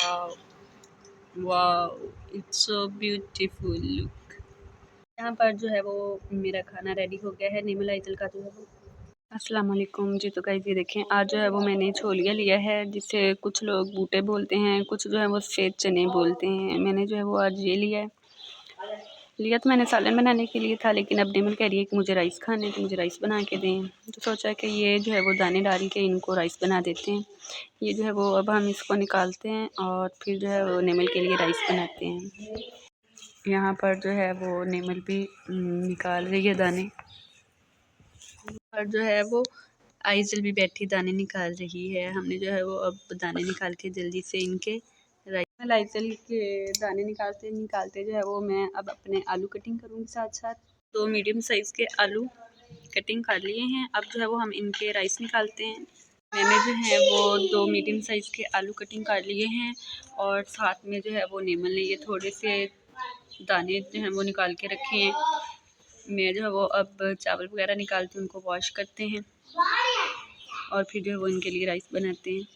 Wow wow, it's so beautiful look. यहाँ पर जो है वो मेरा खाना रेडी हो गया है, नीमल आइतल का जो है वो। अस्सलाम वालेकुम जी। तो गाइस ये देखें, आज जो है वो मैंने छोलिया लिया है, जिसे कुछ लोग बूटे बोलते हैं, कुछ जो है वो सफ़ेद चने बोलते हैं। मैंने जो है वो आज ये लिया तो मैंने सालन बनाने के लिए था, लेकिन अब नीमल कह रही है कि मुझे राइस खाने, तो मुझे राइस बना के दें। तो सोचा कि ये जो है वो दाने डाल के इनको राइस बना देते हैं। ये जो है वो अब हम इसको निकालते हैं और फिर जो है वो नीमल के लिए राइस बनाते हैं। यहाँ पर जो है वो नीमल भी निकाल रही है दाने, और जो है वो आइज़ल भी बैठी दाने निकाल रही है। हमने जो है वो अब दाने निकाल के जल्दी से इनके आइज़ल के दाने निकालते जो है वो मैं अब अपने आलू कटिंग करूँगी साथ साथ। 2 मीडियम साइज़ के आलू कटिंग कर लिए हैं। अब जो है वो हम इनके राइस निकालते हैं। मैंने जो है वो 2 मीडियम साइज़ के आलू कटिंग कर लिए हैं, और साथ में जो है वो नीमल ने ये थोड़े से दाने जो हैं वो निकाल के रखे हैं। मैं जो है वो अब चावल वगैरह निकालती हूँ, उनको वॉश करते हैं और फिर जो है वो इनके लिए राइस बनाते हैं।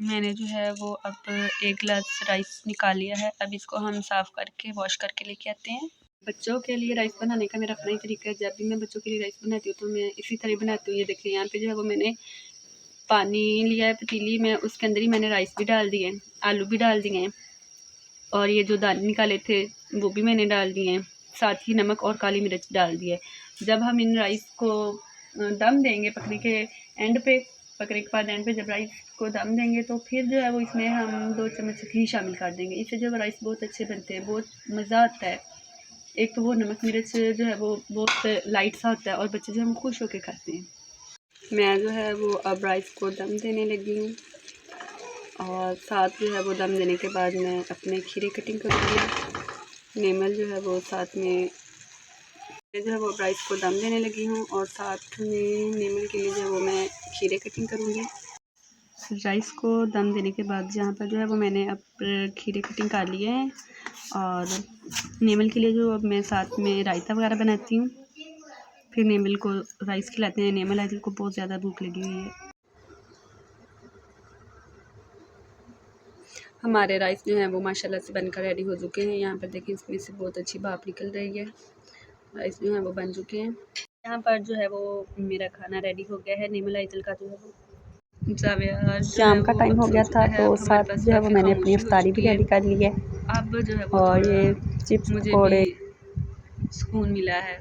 मैंने जो है वो अब 1 गिलास राइस निकाल लिया है। अब इसको हम साफ़ करके वॉश करके लेके आते हैं। बच्चों के लिए राइस बनाने का मेरा अपना ही तरीका है। जब भी मैं बच्चों के लिए राइस बनाती हूँ तो मैं इसी तरह बनाती हूँ। ये देखिए, यहाँ पे जो है वो मैंने पानी लिया है पतीली में, उसके अंदर ही मैंने राइस भी डाल दिए, आलू भी डाल दिए हैं, और ये जो दाने निकाले थे वो भी मैंने डाल दिए हैं। साथ ही नमक और काली मिर्च डाल दिए। जब हम इन राइस को दम देंगे पकने के बाद एंड पे जब राइस को दम देंगे तो फिर जो है वो इसमें हम 2 चम्मच घी शामिल कर देंगे। इससे जो राइस बहुत अच्छे बनते हैं, बहुत मज़ा आता है। एक तो वो नमक मिर्च जो है वो बहुत लाइट सा होता है और बच्चे जो हम खुश होकर खाते हैं। मैं जो है वो अब राइस को दम देने लगी हूँ, और साथ जो है वो दम देने के बाद मैं अपने खीरे कटिंग करूँगी। नीमल जो है वो साथ में जो है वो राइस को दम देने लगी हूँ, और साथ में नीमल के लिए जो है वो मैं खीरे कटिंग करूँगी। राइस को दम देने के बाद जहाँ पर जो है वो मैंने अब खीरे कटिंग कर लिए हैं, और नीमल के लिए जो अब मैं साथ में रायता वगैरह बनाती हूँ, फिर नीमल को राइस खिलाते हैं। नीमल आइज़ल को बहुत ज़्यादा भूख लगी हुई है। हमारे राइस जो हैं वो माशाल्लाह से बनकर रेडी हो चुके हैं। यहाँ पर देखिए, इसमें से बहुत अच्छी भाप निकल रही है। राइस जो है वो बन चुके हैं। यहाँ पर जो है वो मेरा खाना रेडी हो गया है। नीमल आइज़ल का जो है वो शाम का टाइम हो गया था, तो साथ जो है वो मैंने अपनी इफ्तारी भी रेडी कर ली है। अब जो है वो और ये चिप्स पकौड़े, सुकून मिला है।